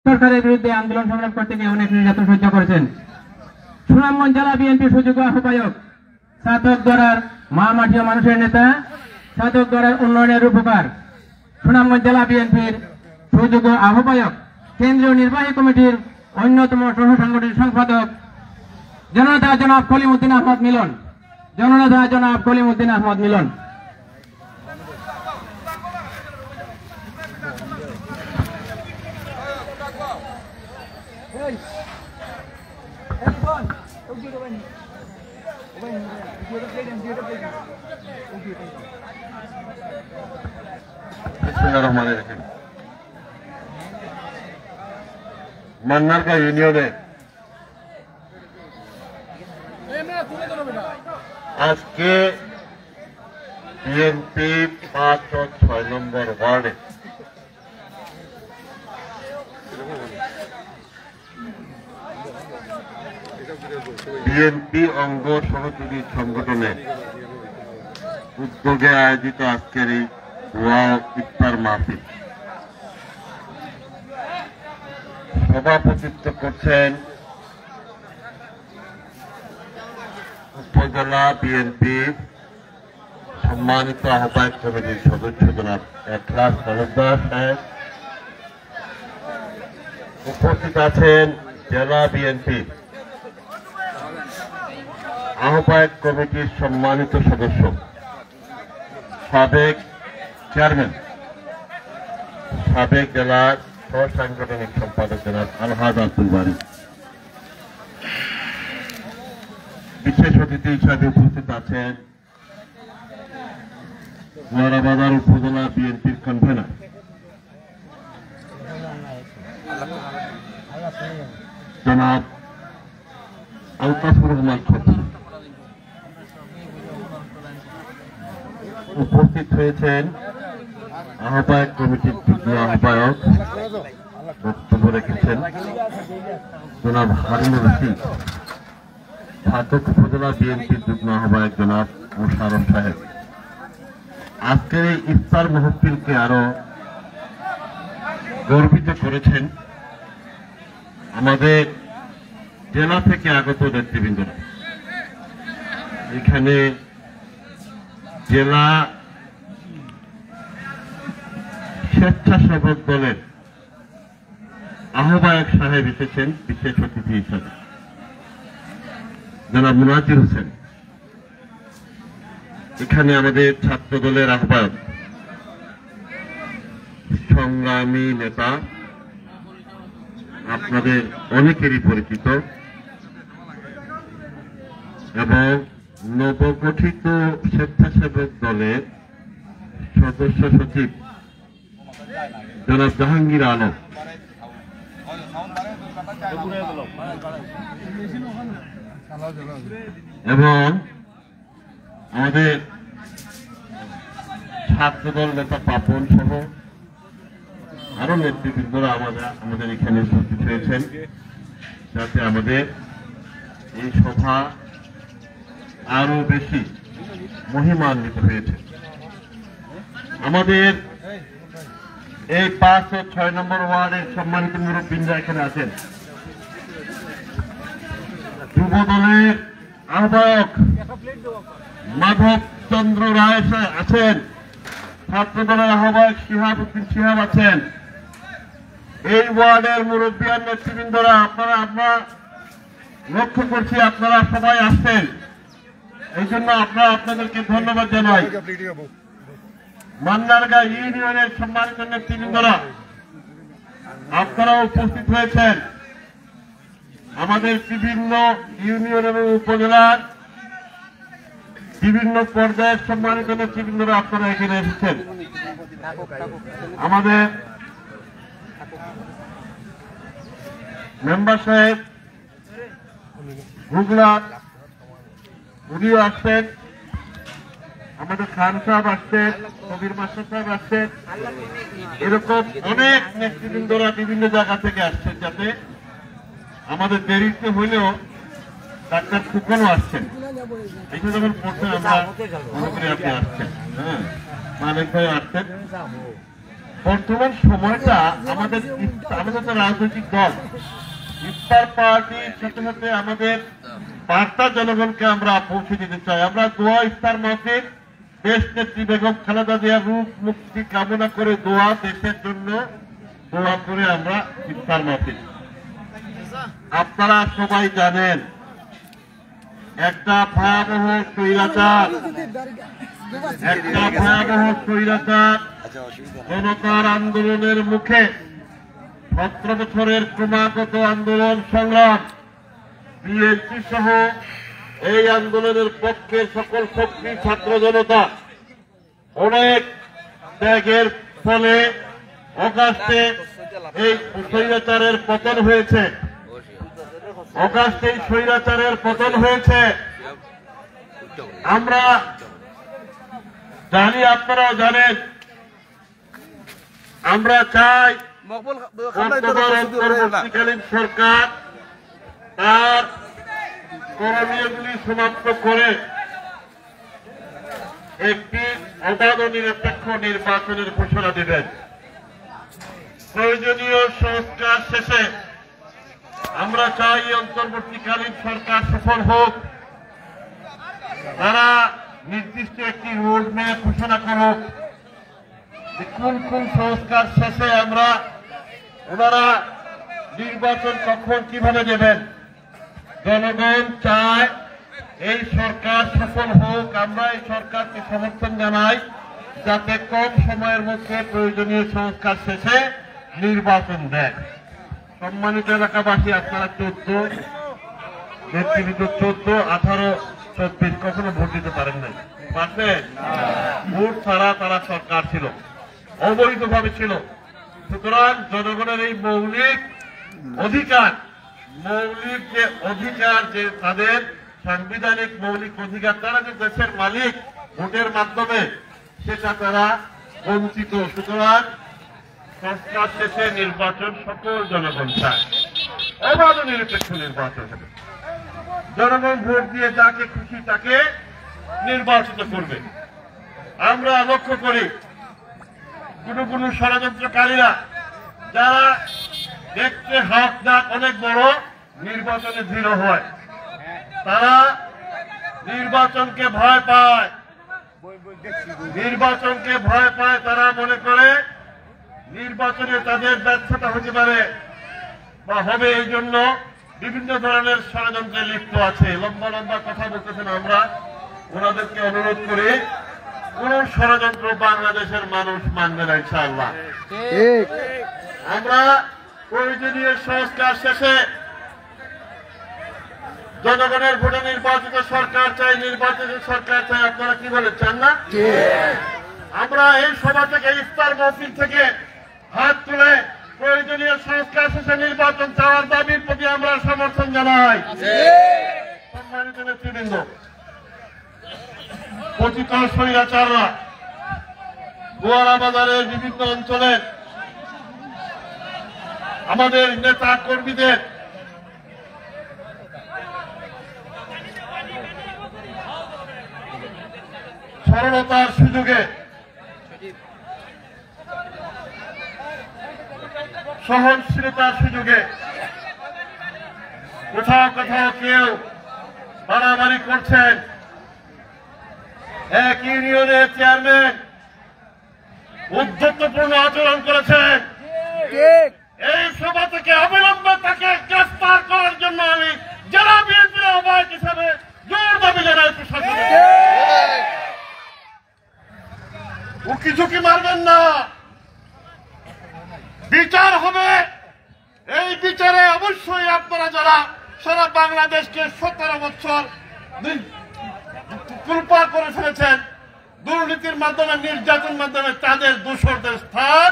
সরকারের বিরুদ্ধে আন্দোলন সংগ্রাম করতে গিয়ে অনেক নির্যাতন সহ্য করেছেন। সুনামগঞ্জ জেলা বিএনপির সুযোগ্য আহ্বায়ক, ছাতকগড়ার মা মাটি ও মানুষের নেতা, ছাতকগড়ার উন্নয়নের রূপকার, সুনামগঞ্জ জেলা বিএনপির সুযোগ্য আহ্বায়ক, কেন্দ্রীয় নির্বাহী কমিটির অন্যতম সহ সাংগঠনিক সম্পাদক জননেতা জনাব কলিমউদ্দিন আহমদ মিলন, জননেতা জনাব কলিমউদ্দিন আহমদ মিলন। মান্নারকা ইউনিয়নে আজকে বিএনপি ৫ ও ৬ নম্বর ওয়ার্ডে বিএনপি অঙ্গ সহযোগী সংগঠনের উদ্যোগে আয়োজিত আজকের এই দোয়া ইফতার মাহফিল সভাপতিত্ব করছেন উপজেলা বিএনপি সম্মানিত আহ্বায়ক কমিটির সদস্য জনাব এখলাস তালুকদার সাহেব। উপস্থিত আছেন জেলা বিএনপি আহ্বায়ক কমিটির সম্মানিত সদস্য সাবেক চেয়ারম্যান, সাবেক জেলার সহ সাংগঠনিক সম্পাদক জনাব আলহাজ আব্দুল বারী। বিশেষ অতিথি হিসাবে উপস্থিত আছেন মৌলাবাজার উপজেলা বিএনপির কনভেনার জনাব আলতাফুর রহমান খোকন। উপস্থিত হয়েছেন আহ্বায়ক কমিটির যুগ্ম আহ্বায়ক, বক্তব্য রেখেছেন জনাব হারুনুর রশিদ, ছাতক উপজেলা বিএনপির যুগ্ম আহ্বায়ক জনাব মোশাররফ সাহেব। আজকের এই ইফতার মাহফিলকে আরো গর্বিত করেছেন আমাদের জেলা থেকে আগত নেতৃবৃন্দরা। এখানে জেলা স্বেচ্ছাসেবক দলের আহ্বায়ক সাহেব এসেছেন বিশেষ অতিথি হিসাবে, জনাব মুনাজির হোসেন। এখানে আমাদের ছাত্র দলের আহ্বায়ক, সংগ্রামী নেতা, আপনাদের অনেকেরই পরিচিত এবং নবগঠিত স্বেচ্ছাসেবক দলের সদস্য সচিব জনাব জাহাঙ্গীর আলম এবং আমাদের ছাত্রদল নেতা পাপন সহ আরো নেতৃবৃন্দরা আমাদের এখানে উপস্থিত হয়েছেন, যাতে আমাদের এই সভা আরো বেশি মহিমান্বিত হয়েছে। আমাদের এই ৫ ও ৬ নম্বর ওয়ার্ডের সম্মানিত মুরব্বীরা এখানে আছেন। যুব দলের আহ্বায়ক মাধব চন্দ্র রায় আছেন, ছাত্র দলের আহ্বায়ক শিহাবউদ্দিন শিহাব আছেন। এই ওয়ার্ডের মুরব্বী আর নেতৃবৃন্দরা আমরা লক্ষ্য করছি আপনারা সবাই আসছেন, এই জন্য আপনাদেরকে ধন্যবাদ জানাই। মান্নারগা ইউনিয়নের সম্মানিত নেতৃবৃন্দরা আপনারা উপস্থিত হয়েছেন। আমাদের বিভিন্ন ইউনিয়ন এবং উপজেলার বিভিন্ন পর্যায়ের সম্মানিত নেতৃবৃন্দরা আপনারা এখানে এসেছেন। আমাদের মেম্বার সাহেব হুগলা উনিও আসছেন, আমাদের খান সাহেব আসছেন, কবির মাস্টার সাহেব আসছেন, এরকম অনেক নেতৃবৃন্দরা বিভিন্ন জায়গা থেকে আসছেন, যাতে আমাদের দেরিতে হইলেও ডাক্তার ফুকনও আসছেন। এখানে যখন পড়ছেন আমরা মনে করি আপনি আসছেন, হ্যাঁ, মালিক ভাই আসছেন। বর্তমান সময়টা আমাদের তো রাজনৈতিক দল ইফতার পার্টির সাথে সাথে আমাদের বার্তা জনগণকে আমরা পৌঁছে দিতে চাই। আমরা দোয়া ইফতার মাহফিল দেশ নেত্রী বেগম খালেদা জিয়ার রূপ মুক্তি কামনা করে দোয়া, দেশের জন্য দোয়া করে আমরা ইফতার মাহফিল। আপনারা সবাই জানেন একটা ভয়াবহ স্বৈরাচার জনতার আন্দোলনের মুখে 17 বছরের ক্রমাগত আন্দোলন সংগ্রাম, বিএনপি সহ এই আন্দোলনের পক্ষে সকল শক্তি ছাত্র জনতা অনেক ত্যাগের ফলে অগাস্টে এই স্বৈরাচারের পতন হয়েছে। অগাস্টে স্বৈরাচারের পতন হয়েছে। আমরা জানি, আপনারাও জানেন, আমরা চাই অন্তর্বর্তীকালীন সরকার তার করণীয়গুলি সমাপ্ত করে একটি অবাধ ও নিরপেক্ষ নির্বাচনের ঘোষণা দেবেন। প্রয়োজনীয় সংস্কার শেষে আমরা চাই অন্তর্বর্তীকালীন সরকার সফল হোক। তারা নির্দিষ্ট একটি রোড ম্যাপ ঘোষণা করুক, কোন কোন সংস্কার শেষে ওনারা নির্বাচন কখন কিভাবে দেবেন। জনগণ চায় এই সরকার সফল হোক। আমরা এই সরকারকে সমর্থন জানাই যাতে কম সময়ের মধ্যে প্রয়োজনীয় সংস্কার শেষে নির্বাচন দেয়। সম্মানিত এলাকাবাসী, আপনারা 14 নেতৃবৃন্দ 14, 18, 24 কখনো ভোট দিতে পারেন নাই, পারছেন? ভোট ছাড়া তারা সরকার ছিল, অবৈধভাবে ছিল। সুতরাং জনগণের এই মৌলিক অধিকার যে তাদের সাংবিধানিক মৌলিক অধিকার, তারা যে দেশের মালিক ভোটের মাধ্যমে, সেটা তারা বঞ্চিত। সুতরাং সংস্কার শেষে নির্বাচন সকল জনগণ চায়, অবাধ নিরপেক্ষ নির্বাচন হবে। জনগণ ভোট দিয়ে যাকে খুশি তাকে নির্বাচিত করবে। আমরা লক্ষ্য করি কোন ষড়যন্ত্রকারীরা যারা দেখতে হাত ডাক অনেক বড়, নির্বাচনে দৃঢ় হয়, তারা নির্বাচনকে ভয় পায়। তারা মনে করে নির্বাচনে তাদের ব্যর্থতা হতে পারে বা হবে, এই জন্য বিভিন্ন ধরনের ষড়যন্ত্রে লিপ্ত আছে। লম্বা লম্বা কথা বলতেছেন। আমরা ওনাদেরকে অনুরোধ করি, কোন ষড়যন্ত্র বাংলাদেশের মানুষ মানবে না ইনশাআল্লাহ। আমরা প্রয়োজনীয় সংস্কার শেষে জনগণের ভোটে নির্বাচিত সরকার চাই, নির্বাচিত সরকার চাই। আপনারা কি বলেন, চান না? আমরা এই সভা থেকে, ইফতার মাহফিল থেকে হাত তুলে প্রয়োজনীয় সংস্কার শেষে নির্বাচন চাওয়ার দাবির প্রতি আমরা সমর্থন জানাই। সম্মানিত নেতৃবৃন্দ, পতিত স্বৈরাচাররা গোয়ারা বাজারের বিভিন্ন অঞ্চলে আমাদের নেতা কর্মীদের সরলতার সুযোগে, সহনশীলতার সুযোগে কোথাও কোথাও কেউ বাড়াবাড়ি করছেন। এক ইউনিয়নের চেয়ারম্যান উদ্ধত্তপূর্ণ আচরণ করেছেন। এই সভা থেকে অবিলম্বে তাকে গ্রেফতার করার জন্য আমি জেলা বিএনপির আহ্বায়ক হিসাবে জোর দাবি জানাই প্রশাসনকে। উকি ঝুঁকি মারবেন না, বিচার হবে। এই বিচারে অবশ্যই আপনারা যারা সারা বাংলাদেশকে 17 বছর কুলপা করে ফেলেছেন দুর্নীতির মাধ্যমে, নির্যাতন মাধ্যমে, তাদের দোষরদের স্থান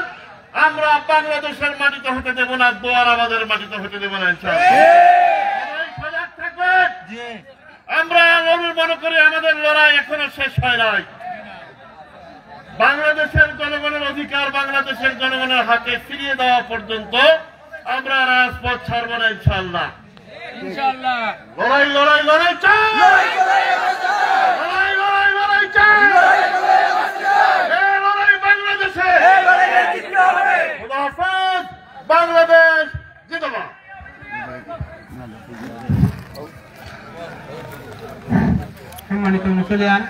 আমরা বাংলাদেশের মাটিতে হতে দেব না, দোয়ারাবাদের মাটিতে হতে দেব না ইনশাআল্লাহ। সজাগ থাকবেন। আমরা মনে করি আমাদের লড়াই এখনো শেষ হয় নাই। বাংলাদেশের জনগণের অধিকার বাংলাদেশের জনগণের হাতে ফিরিয়ে দেওয়া পর্যন্ত আমরা রাজপথ ছাড়ব না ইনশাআল্লাহ। লড়াই লড়াই লড়াই চাই, লড়াই লড়াই লড়াই চাই, লড়াই বাংলাদেশে। সম্মানিত মুসলিয়ান